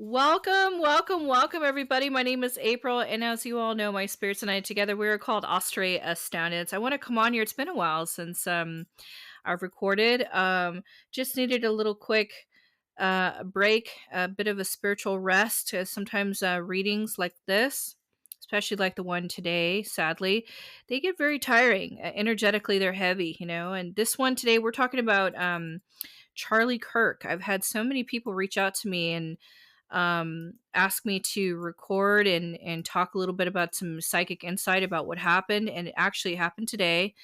Welcome, welcome, welcome, everybody. My name is April, and as you all know, my spirits and I together we are called Astré Astoundance. I want to come on here. It's been a while since I've recorded. Just needed a little quick break, a bit of a spiritual rest. Sometimes readings like this, especially like the one today, sadly, they get very tiring. Energetically, they're heavy, And this one today, we're talking about Charlie Kirk. I've had so many people reach out to me and ask me to record and talk a little bit about some psychic insight about what happened, and it actually happened today.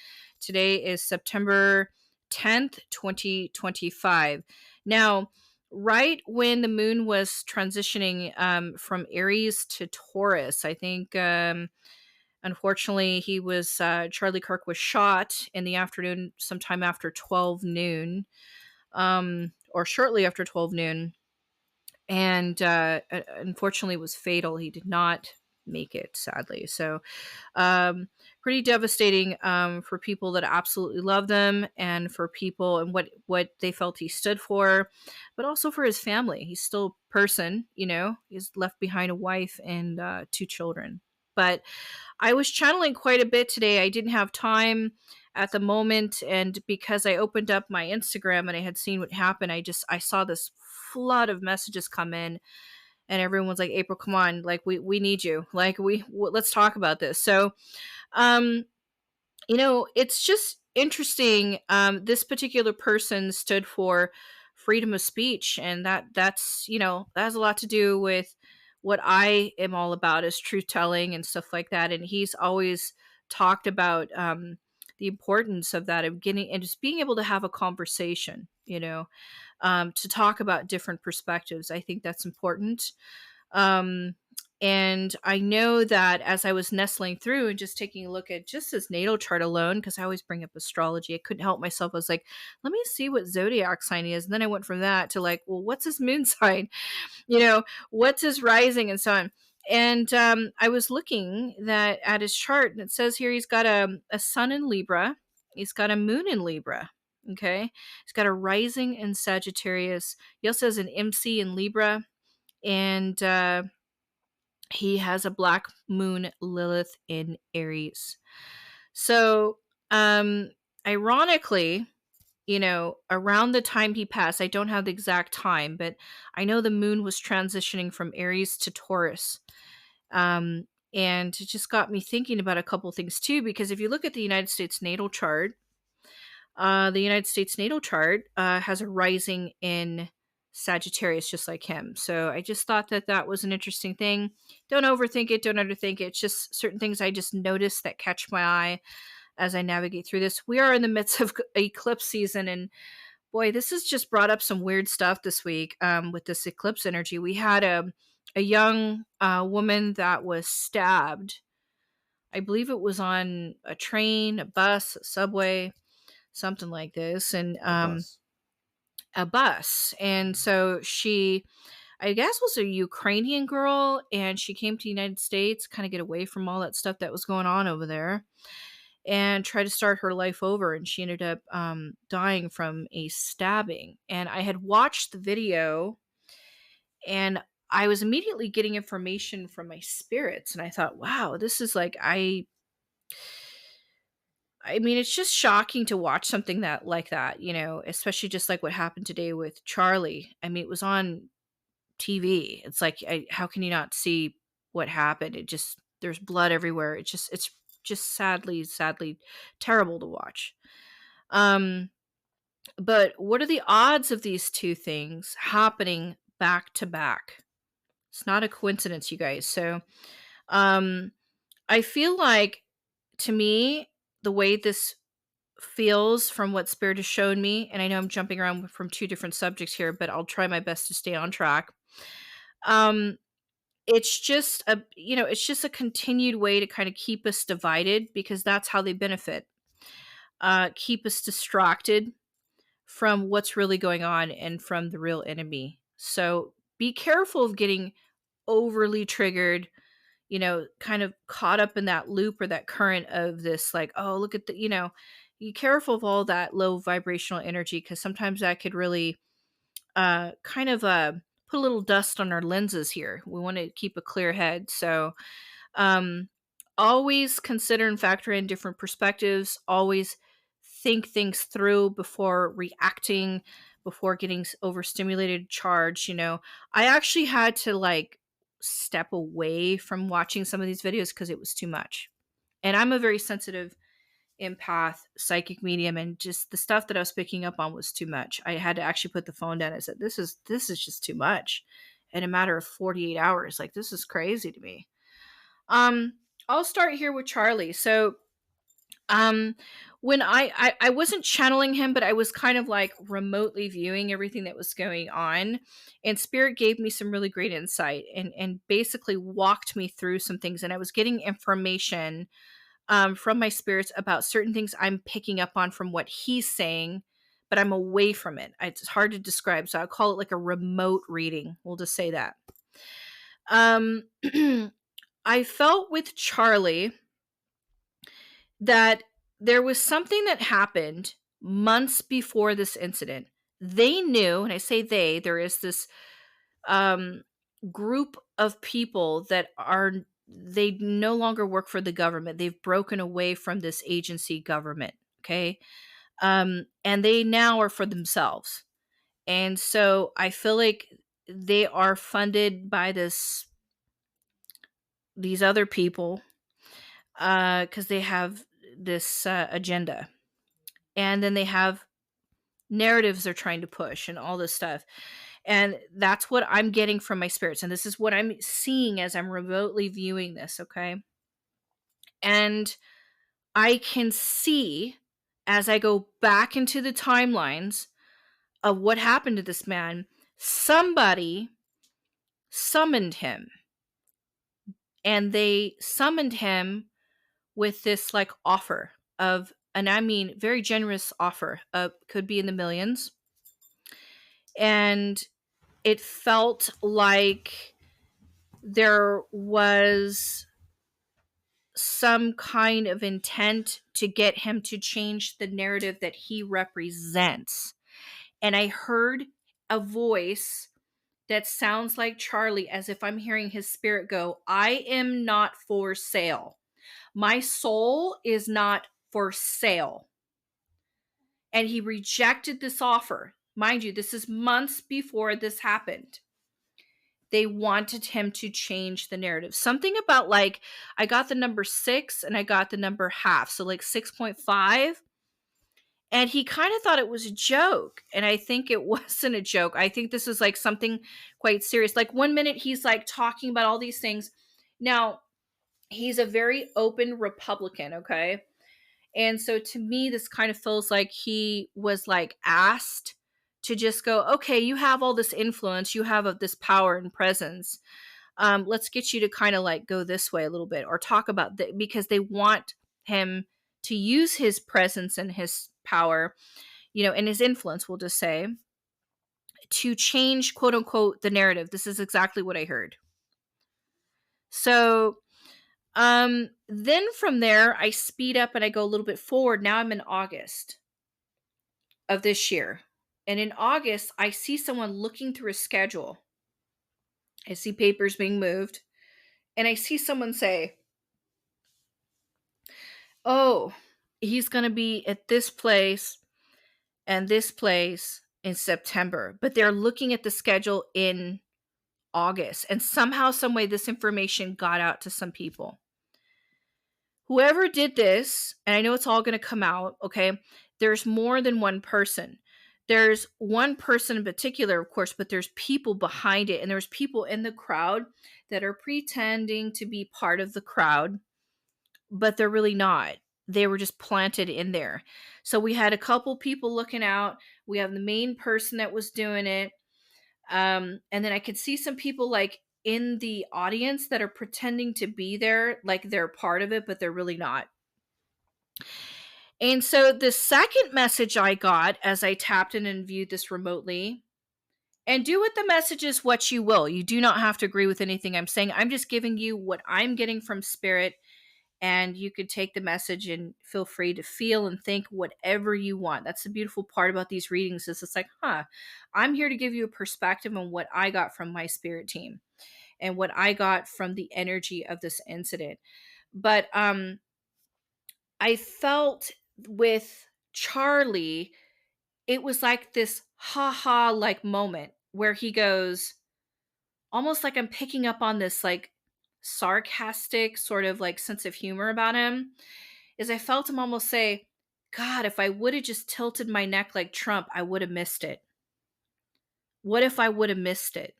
Today is September 10th, 2025. Now, right when the moon was transitioning from Aries to Taurus, I think unfortunately Charlie Kirk was shot in the afternoon, sometime after 12 noon, or shortly after 12 noon, and unfortunately was fatal. He did not make it, sadly. So pretty devastating for people that absolutely love them, and for people and what they felt he stood for, but also for his family. He's still a person. He's left behind a wife and two children. But I was channeling quite a bit today. I didn't have time at the moment, and because I opened up my Instagram and I had seen what happened, I saw this flood of messages come in, and everyone's like, "April, come on, like we need you. Like let's talk about this." So, um it's just interesting. This particular person stood for freedom of speech, and that has a lot to do with what I am all about, is truth telling and stuff like that. And he's always talked about the importance of that, of getting and just being able to have a conversation. To talk about different perspectives. I think that's important. Um, and I know that as I was nestling through and just taking a look at just his natal chart alone, because I always bring up astrology, I couldn't help myself. I was like, let me see what zodiac sign he is. And then I went from that to like, well, what's his moon sign? What's his rising and so on. And I was looking that at his chart, and it says here he's got a sun in Libra, he's got a moon in Libra. Okay, he's got a rising in Sagittarius. He also has an MC in Libra, and he has a black moon Lilith in Aries. So, ironically, around the time he passed, I don't have the exact time, but I know the moon was transitioning from Aries to Taurus. Um, and it just got me thinking about a couple things too, because if you look at the United States natal chart has a rising in Sagittarius, just like him. So I just thought that that was an interesting thing. Don't overthink it, don't underthink it. It's just certain things I just noticed that catch my eye as I navigate through this. We are in the midst of eclipse season, and boy, this has just brought up some weird stuff this week with this eclipse energy. We had a young woman that was stabbed. I believe it was on a train, a bus, a subway, something like this, and A bus. a bus. And so she, I guess, was a Ukrainian girl, and she came to the United States, kind of get away from all that stuff that was going on over there, and try to start her life over. And she ended up dying from a stabbing. And I had watched the video, and I was immediately getting information from my spirits, and I thought, wow, this is like I mean, it's just shocking to watch something that like that, especially just like what happened today with Charlie. I mean, it was on TV. It's like, how can you not see what happened? It just, there's blood everywhere. It's just sadly terrible to watch. Um, but what are the odds of these two things happening back to back? It's not a coincidence, you guys. So, um, I feel like, to me, the way this feels from what Spirit has shown me, and I know I'm jumping around from two different subjects here, but I'll try my best to stay on track. Um, it's just a continued way to kind of keep us divided, because that's how they benefit. Keep us distracted from what's really going on and from the real enemy. So be careful of getting overly triggered, kind of caught up in that loop or that current of this, like, oh, look at be careful of all that low vibrational energy, because sometimes that could really kind of put a little dust on our lenses here. We want to keep a clear head. So, um, always consider and factor in different perspectives. Always think things through before reacting, before getting overstimulated, charged. I actually had to like step away from watching some of these videos because it was too much. And I'm a very sensitive empath, psychic medium, and just the stuff that I was picking up on was too much. I had to actually put the phone down. I said, this is just too much in a matter of 48 hours. Like, this is crazy to me. I'll start here with Charlie. So, when I wasn't channeling him, but I was kind of like remotely viewing everything that was going on, and Spirit gave me some really great insight and basically walked me through some things, and I was getting information from my spirits about certain things I'm picking up on from what he's saying, but I'm away from it. It's hard to describe, so I'll call it like a remote reading. We'll just say that. I felt with Charlie that there was something that happened months before this incident. They knew, and I say there is this group of people that they no longer work for the government. They've broken away from this agency government. Okay. And they now are for themselves. And so I feel like they are funded by these other people, because they have this agenda. And then they have narratives they're trying to push and all this stuff. And that's what I'm getting from my spirits. And this is what I'm seeing as I'm remotely viewing this, okay? And I can see as I go back into the timelines of what happened to this man, somebody summoned him. And they summoned him with this like offer of, and I mean very generous offer, could be in the millions. And it felt like there was some kind of intent to get him to change the narrative that he represents. And I heard a voice that sounds like Charlie, as if I'm hearing his spirit go, I am not for sale. My soul is not for sale. And he rejected this offer. Mind you, this is months before this happened. They wanted him to change the narrative. Something about like, I got the number 6 and I got the number half. So like 6.5. And he kind of thought it was a joke. And I think it wasn't a joke. I think this is like something quite serious. Like one minute he's like talking about all these things. Now, he's a very open Republican, okay? And so to me, this kind of feels like he was like asked to just go, okay, you have all this influence, you have this power and presence. Let's get you to kind of like go this way a little bit or talk about that, because they want him to use his presence and his power, and his influence, we'll just say, to change, quote unquote, the narrative. This is exactly what I heard. So then from there, I speed up and I go a little bit forward. Now I'm in August of this year. And in August, I see someone looking through a schedule. I see papers being moved. And I see someone say, oh, he's going to be at this place and this place in September. But they're looking at the schedule in August. And somehow, some way, this information got out to some people. Whoever did this, and I know it's all going to come out, okay, there's more than one person. There's one person in particular, of course, but there's people behind it. And there's people in the crowd that are pretending to be part of the crowd, but they're really not. They were just planted in there. So we had a couple people looking out. We have the main person that was doing it. And then I could see some people like in the audience that are pretending to be there, like they're part of it, but they're really not. And so the second message I got as I tapped in and viewed this remotely, and do with the messages what you will. You do not have to agree with anything I'm saying. I'm just giving you what I'm getting from Spirit and you could take the message and feel free to feel and think whatever you want. That's the beautiful part about these readings is it's like, I'm here to give you a perspective on what I got from my spirit team and what I got from the energy of this incident. But I felt with Charlie, it was like this ha like moment where he goes, almost like I'm picking up on this like sarcastic sort of like sense of humor about him, is I felt him almost say, God, if I would have just tilted my neck like Trump, I would have missed it. What if I would have missed it?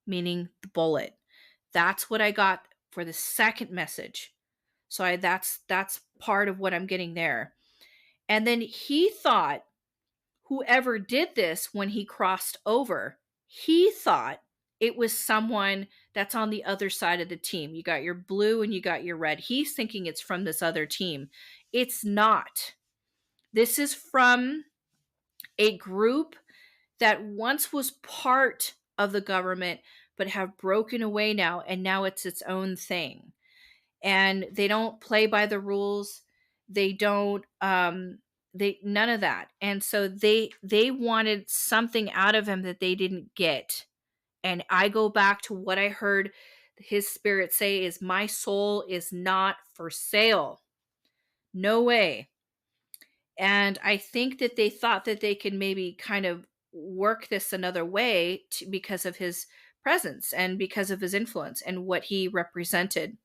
Meaning the bullet. That's what I got for the second message. So that's part of what I'm getting there. And then he thought whoever did this when he crossed over, he thought it was someone that's on the other side of the team. You got your blue and you got your red. He's thinking it's from this other team. It's not. This is from a group that once was part of the government but have broken away now, and now it's its own thing. And they don't play by the rules. They don't they none of that. And so they wanted something out of him that they didn't get. And I go back to what I heard his spirit say is my soul is not for sale. No way. And I think that they thought that they could maybe kind of work this another way because of his presence and because of his influence and what he represented.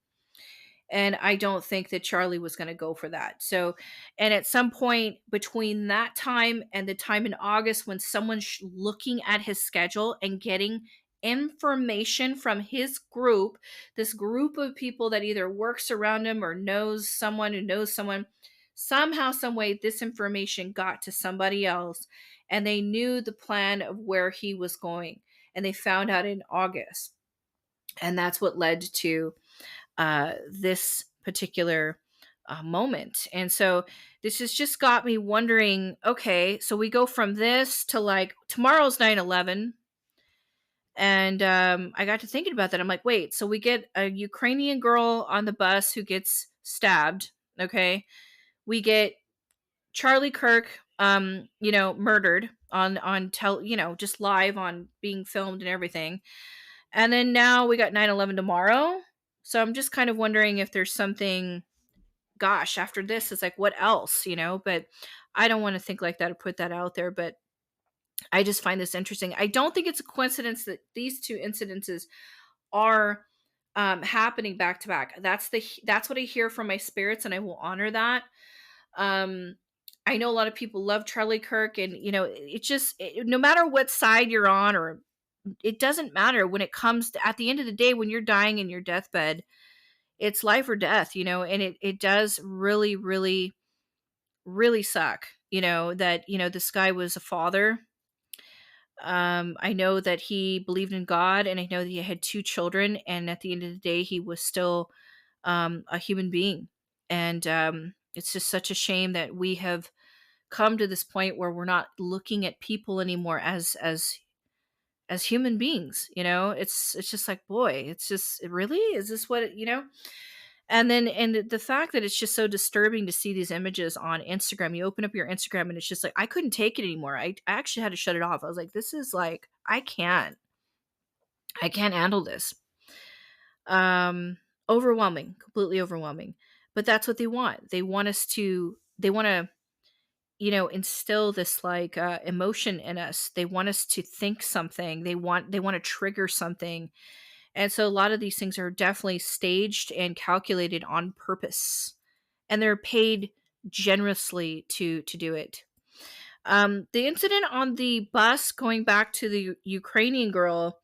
And I don't think that Charlie was going to go for that. So, and at some point between that time and the time in August when someone's looking at his schedule and getting information from his group, this group of people that either works around him or knows someone who knows someone, somehow, some way, this information got to somebody else and they knew the plan of where he was going. And they found out in August. And that's what led to this particular moment. And so this has just got me wondering, okay, so we go from this to like tomorrow's 9/11. And I got to thinking about that. I'm like, wait, so we get a Ukrainian girl on the bus who gets stabbed. Okay. We get Charlie Kirk, murdered just live on being filmed and everything. And then now we got 9/11 tomorrow. So I'm just kind of wondering if there's something, gosh, after this, it's like, what else, But I don't want to think like that or put that out there. But I just find this interesting. I don't think it's a coincidence that these two incidences are happening back to back. That's what I hear from my spirits, and I will honor that. Um, I know a lot of people love Charlie Kirk, and no matter what side you're on, or it doesn't matter when it comes to, at the end of the day, when you're dying in your deathbed, it's life or death, and it does really, really, really suck, that, this guy was a father. I know that he believed in God, and I know that he had two children, and at the end of the day, he was still a human being. And it's just such a shame that we have come to this point where we're not looking at people anymore as human beings. It's just like, boy, it's just, really, is this what? And then, and the fact that it's just so disturbing to see these images on Instagram. You open up your Instagram and it's just like, I couldn't take it anymore. I actually had to shut it off. I was like, this is like, I can't handle this. Overwhelming, completely overwhelming. But that's what they want. They want to instill this like emotion in us. They want us to think something. They want to trigger something. And so a lot of these things are definitely staged and calculated on purpose, and they're paid generously to do it. The incident on the bus, going back to the Ukrainian girl,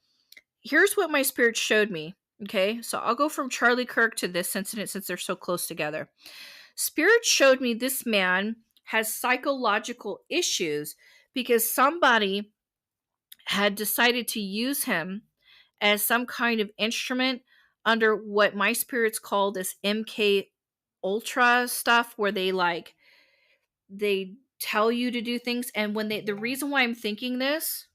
here's what my spirit showed me. Okay, so I'll go from Charlie Kirk to this incident since they're so close together. Spirit showed me this man has psychological issues because somebody had decided to use him as some kind of instrument under what my spirits call this MK Ultra stuff, where they tell you to do things. And when the reason why I'm thinking this,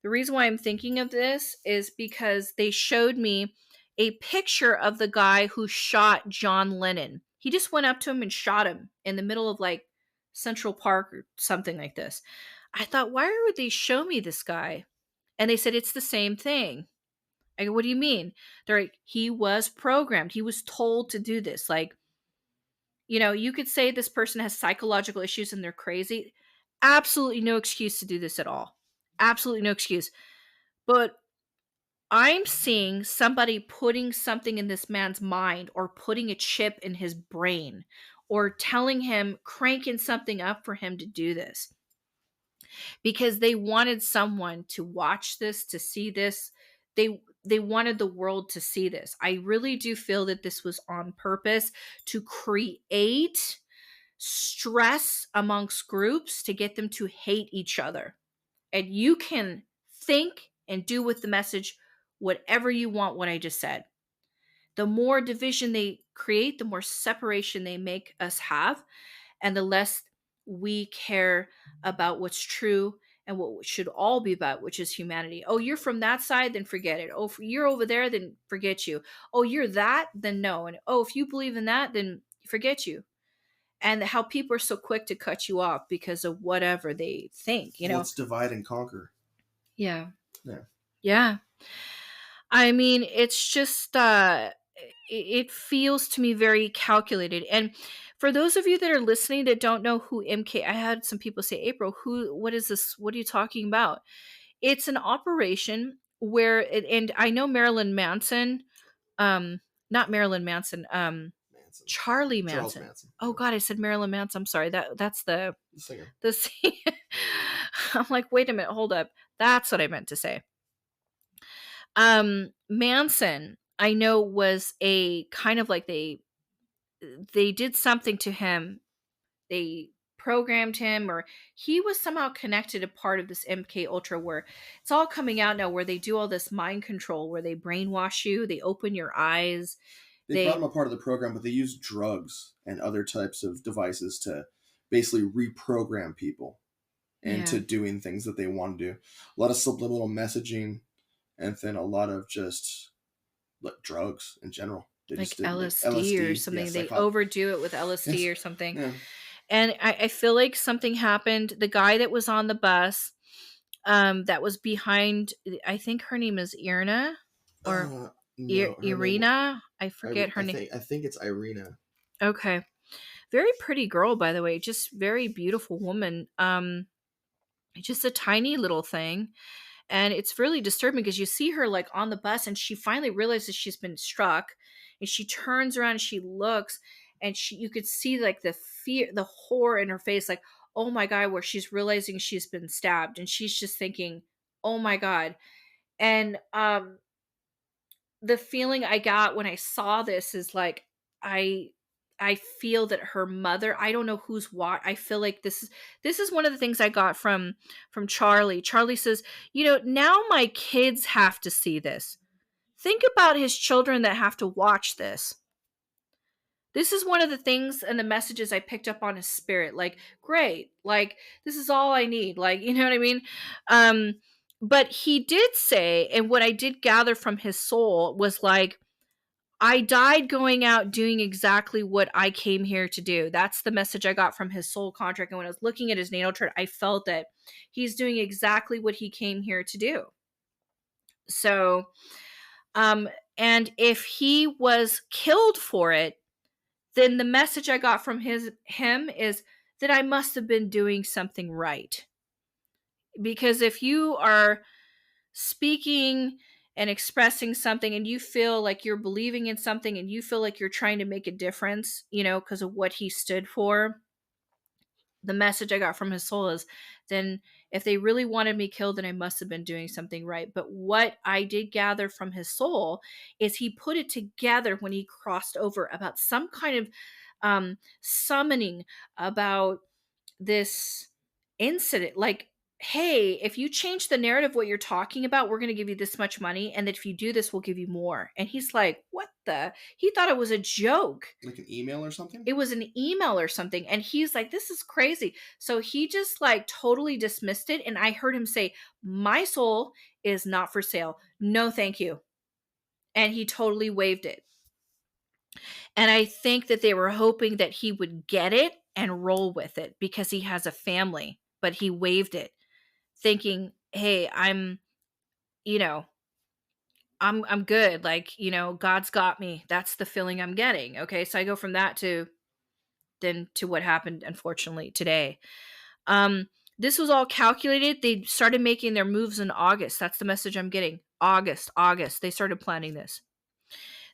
the reason why I'm thinking of this is because they showed me a picture of the guy who shot John Lennon. He just went up to him and shot him in the middle of like Central Park or something like this. I thought, why would they show me this guy? And they said, it's the same thing. I go, what do you mean? They're like, he was programmed. He was told to do this. Like, you could say this person has psychological issues and they're crazy. Absolutely no excuse to do this at all. Absolutely no excuse. But I'm seeing somebody putting something in this man's mind or putting a chip in his brain or telling him, cranking something up for him to do this because they wanted someone to watch this, to see this. They wanted the world to see this. I really do feel that this was on purpose to create stress amongst groups to get them to hate each other. And you can think and do with the message whatever you want, what I just said. The more division they create, the more separation they make us have, and the less we care about what's true and what should all be about, which is humanity. Oh, you're from that side, then forget it. Oh, you're over there, then forget you. Oh, you're that, then no. And oh, if you believe in that, then forget you. And how people are so quick to cut you off because of whatever they think, Let's divide and conquer. Yeah. Yeah. Yeah. I mean, it's just it feels to me very calculated. And for those of you that are listening that don't know who MK, I had some people say, April, what is this? What are you talking about? It's an operation where and I know Marilyn Manson, not Marilyn Manson, Charlie Manson. Charles Manson. Oh God, I said Marilyn Manson. I'm sorry. That's the singer. I'm like, wait a minute, hold up. That's what I meant to say. Manson, I know, was a kind of like they did something to him. They programmed him, or he was somehow connected, a part of this MK Ultra, where it's all coming out now, where they do all this mind control, where they brainwash you, they open your eyes. They brought him a part of the program, but they used drugs and other types of devices to basically reprogram people into doing things that they want to do. A lot of subliminal messaging, and then a lot of just like drugs in general. They like just did, LSD or something. Yes, they overdo it with LSD yes. or something. Yeah. And I feel like something happened. The guy that was on the bus, that was behind, I think her name is Iryna or Iryna. I forget her name. I think it's Iryna. Okay. Very pretty girl, by the way. Just very beautiful woman. Just a tiny little thing. And it's really disturbing because you see her like on the bus and she finally realizes she's been struck, and she turns around and she looks, and you could see like the fear, the horror in her face, like, oh my God, where she's realizing she's been stabbed, and she's just thinking, oh my God. And the feeling I got when I saw this is like, I feel that her mother, I don't know who's what. I feel like this is one of the things I got from Charlie. Charlie says, now my kids have to see this. Think about his children that have to watch this. This is one of the things and the messages I picked up on his spirit. Like, great. Like, this is all I need. Like, you know what I mean? But he did say, and what I did gather from his soul was like, I died going out doing exactly what I came here to do. That's the message I got from his soul contract. And when I was looking at his natal chart, I felt that he's doing exactly what he came here to do. So, and if he was killed for it, then the message I got from him is that I must have been doing something right. Because if you are speaking and expressing something and you feel like you're believing in something and you feel like you're trying to make a difference, because of what he stood for, the message I got from his soul is, then if they really wanted me killed, then I must have been doing something right. But what I did gather from his soul is he put it together when he crossed over about some kind of summoning about this incident, like, hey, if you change the narrative, what you're talking about, we're going to give you this much money, and that if you do this, we'll give you more. And he's like, what the? He thought it was a joke. Like an email or something? It was an email or something. And he's like, this is crazy. So he just like totally dismissed it. And I heard him say, my soul is not for sale. No, thank you. and he totally waived it. And I think that they were hoping that he would get it and roll with it because he has a family, but he waived it, thinking, "Hey, you know, I'm good. Like, God's got me." That's the feeling I'm getting. Okay? So I go from that to what happened unfortunately today. Um this was all calculated. They started making their moves in August. That's the message I'm getting. August. They started planning this.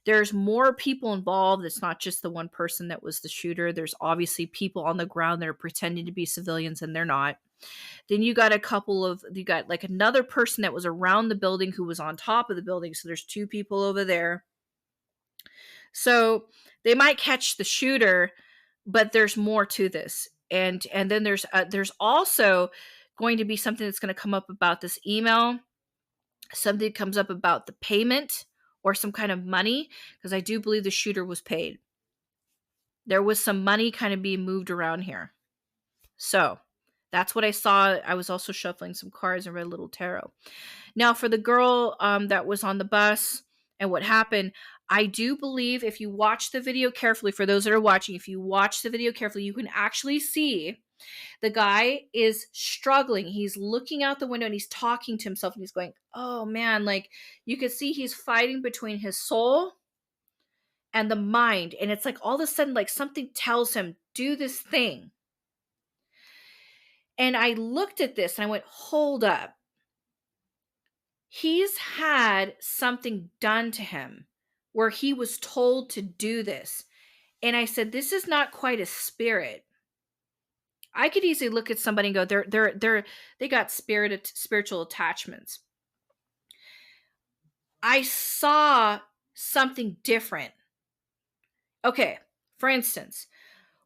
There's more people involved. It's not just the one person that was the shooter. There's obviously people on the ground that are pretending to be civilians and they're not. Then you got like another person that was around the building who was on top of the building. So there's two people over there. So they might catch the shooter, but there's more to this. And then there's also going to be something that's going to come up about this email. Something comes up about the payment or some kind of money, because I do believe the shooter was paid. There was some money kind of being moved around here. So that's what I saw. I was also shuffling some cards and read a little tarot. Now, for the girl that was on the bus and what happened, I do believe if you watch the video carefully, for those that are watching, if you watch the video carefully, you can actually see the guy is struggling. He's looking out the window and he's talking to himself and he's going, "Oh man," like you can see he's fighting between his soul and the mind. And it's like all of a sudden, like something tells him, do this thing. And I looked at this and I went, hold up. He's had something done to him where he was told to do this. And I said, this is not quite a spirit. I could easily look at somebody and go, they got spiritual attachments. I saw something different. Okay, for instance,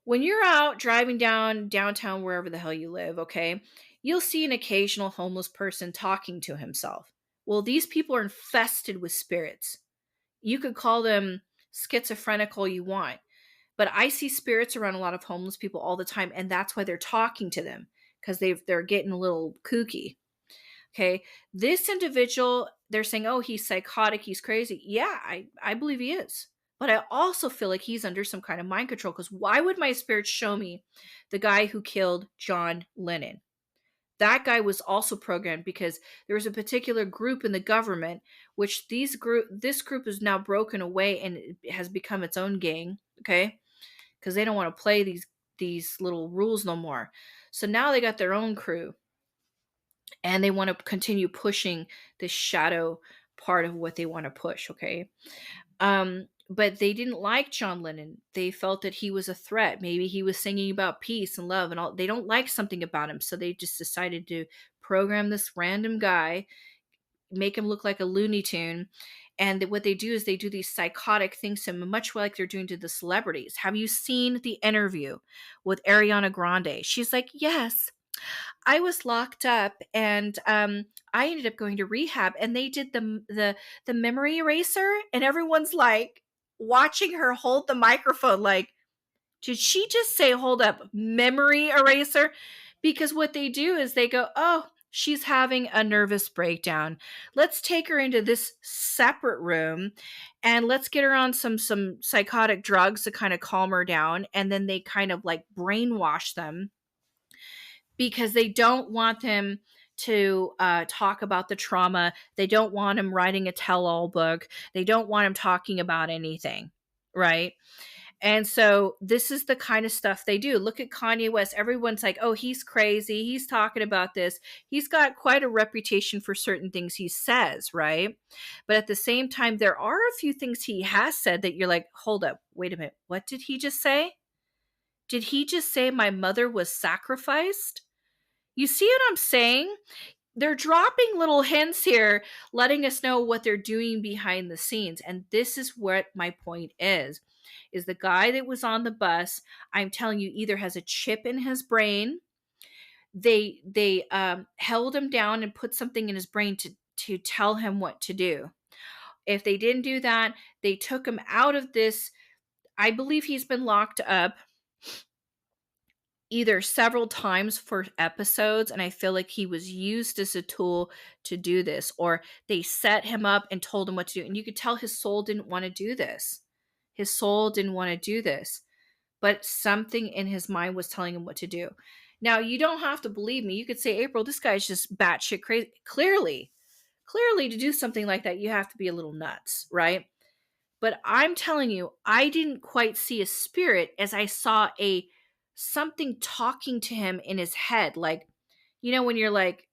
when you're out driving downtown, wherever the hell you live, okay, you'll see an occasional homeless person talking to himself. Well, these people are infested with spirits. You could call them schizophrenic all you want, but I see spirits around a lot of homeless people all the time, and that's why they're talking to them, because they're getting a little kooky. Okay, this individual, they're saying, "Oh, he's psychotic, he's crazy." Yeah, I believe he is. But I also feel like he's under some kind of mind control, because why would my spirit show me the guy who killed John Lennon? That guy was also programmed because there was a particular group in the government, which this group is now broken away and it has become its own gang, okay? Because they don't want to play these little rules no more. So now they got their own crew and they want to continue pushing this shadow part of what they want to push, okay? But they didn't like John Lennon. They felt that he was a threat. Maybe he was singing about peace and love and all. They don't like something about him, so they just decided to program this random guy, make him look like a Looney Tune. And what they do is they do these psychotic things to him, much like they're doing to the celebrities. Have you seen the interview with Ariana Grande? She's like, yes, I was locked up and I ended up going to rehab and they did the memory eraser and everyone's like watching her hold the microphone like, did she just say, hold up, memory eraser? Because what they do is they go, oh, she's having a nervous breakdown. Let's take her into this separate room and let's get her on some psychotic drugs to kind of calm her down. And then they kind of like brainwash them because they don't want them to talk about the trauma. They don't want him writing a tell-all book. They don't want him talking about anything, right? And so this is the kind of stuff they do. Look at Kanye West. Everyone's like, oh, he's crazy. He's talking about this. He's got quite a reputation for certain things he says, right? But at the same time, there are a few things he has said that you're like, hold up, wait a minute. What did he just say? Did he just say my mother was sacrificed? You see what I'm saying? They're dropping little hints here, letting us know what they're doing behind the scenes. And this is what my point is the guy that was on the bus, I'm telling you, either has a chip in his brain. They held him down and put something in his brain to tell him what to do. If they didn't do that, they took him out of this. I believe he's been locked up. either several times for episodes, and I feel like he was used as a tool to do this, or they set him up and told him what to do. And you could tell his soul didn't want to do this. His soul didn't want to do this, but something in his mind was telling him what to do. Now, you don't have to believe me. You could say, April, this guy's just batshit crazy. Clearly, to do something like that, you have to be a little nuts, right? But I'm telling you, I didn't quite see a spirit as I saw a something talking to him in his head. Like, when you're like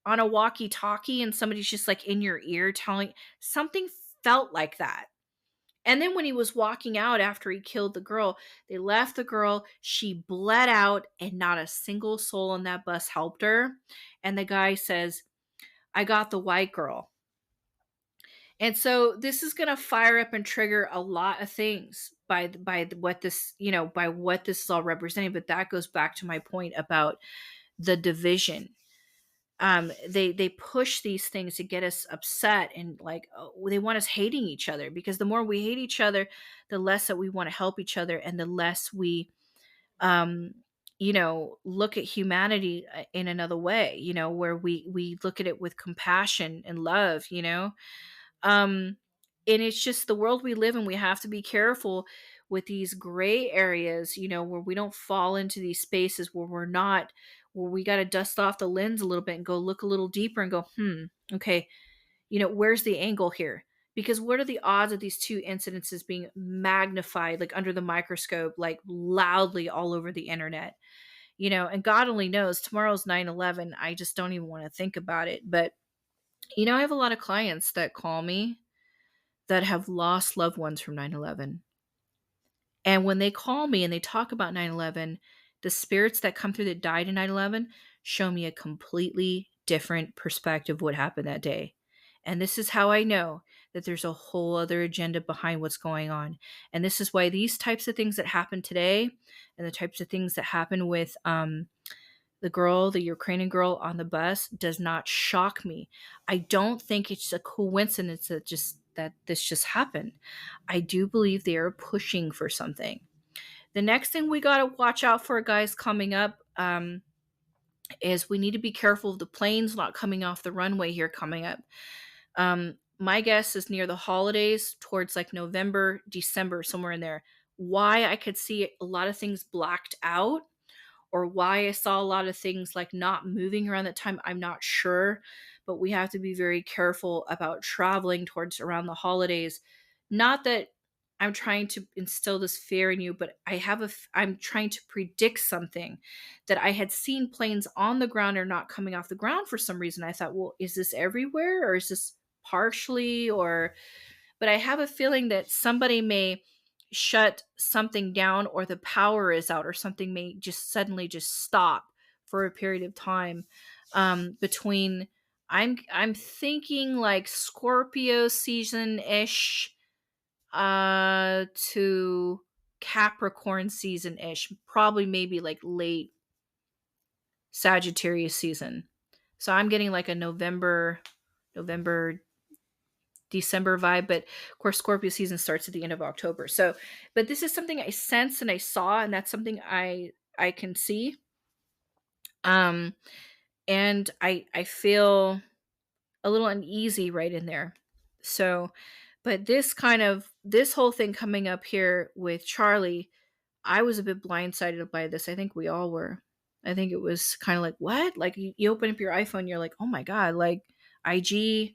on a walkie-talkie and somebody's just like in your ear telling something, felt like that. And then when he was walking out after he killed the girl, they left the girl. She bled out, and not a single soul on that bus helped her. And the guy says, I got the white girl. And so this is going to fire up and trigger a lot of things by what this, by what this is all representing. But that goes back to my point about the division. They push these things to get us upset, and like, they want us hating each other, because the more we hate each other, the less that we want to help each other, and the less we um look at humanity in another way, where we look at it with compassion and love. um and it's just the world we live in. We have to be careful with these gray areas, where we don't fall into these spaces where we got to dust off the lens a little bit and go look a little deeper and go, okay, where's the angle here? Because what are the odds of these two incidences being magnified, like under the microscope, like loudly all over the internet? And God only knows. Tomorrow's 9/11. I just don't even want to think about it. But I have a lot of clients that call me that have lost loved ones from 9/11. And when they call me and they talk about 9/11, the spirits that come through that died in 9/11 show me a completely different perspective of what happened that day. And this is how I know that there's a whole other agenda behind what's going on. And this is why these types of things that happen today, and the types of things that happen with the Ukrainian girl on the bus, does not shock me. I don't think it's a coincidence that this just happened. I do believe they are pushing for something. The next thing we got to watch out for, guys, coming up, is we need to be careful of the planes not coming off the runway here coming up. My guess is near the holidays, towards like November, December, somewhere in there. Why I could see a lot of things blacked out, or why I saw a lot of things like not moving around that time, I'm not sure. But we have to be very careful about traveling towards around the holidays. Not that I'm trying to instill this fear in you, but I'm trying to predict something that I had seen planes on the ground or not coming off the ground for some reason. I thought, well, is this everywhere, or is this partially, but I have a feeling that somebody may shut something down, or the power is out, or something may just suddenly just stop for a period of time, between I'm thinking like Scorpio season ish to Capricorn season ish, probably maybe like late Sagittarius season. So I'm getting like a November December vibe, but of course Scorpio season starts at the end of October. So, but this is something I sense and I saw, and that's something I can see. Um and I feel a little uneasy right in there. So, but this whole thing coming up here with Charlie, I was a bit blindsided by this. I think we all were. I think it was kind of like, what? Like you open up your iPhone, you're like, oh my God, like IG,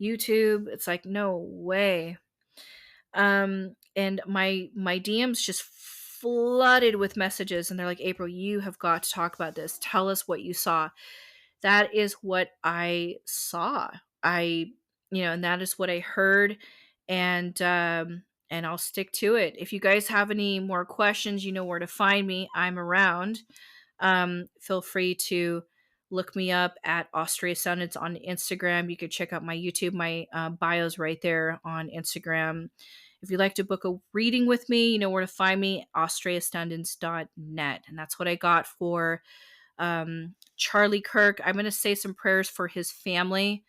YouTube. It's like, no way. And my DMs just flooded with messages, and they're like, April, you have got to talk about this. Tell us what you saw. That is what I saw. And that is what I heard. And I'll stick to it. If you guys have any more questions, you know where to find me. I'm around. Feel free to look me up at Astré Astoundance on Instagram. You could check out my YouTube. My bio's right there on Instagram. If you'd like to book a reading with me, you know where to find me, astraastoundance.net. And that's what I got for Charlie Kirk. I'm going to say some prayers for his family,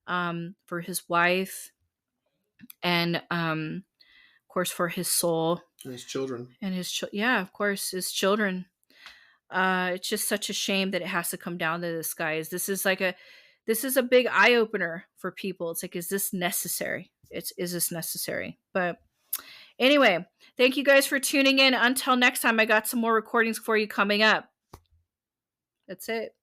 for his wife, and of course for his soul and his children. And of course, his children. It's just such a shame that it has to come down to this, guys. This is a big eye opener for people. It's like, is this necessary? Is this necessary? But anyway, thank you guys for tuning in. Until next time, I got some more recordings for you coming up. That's it.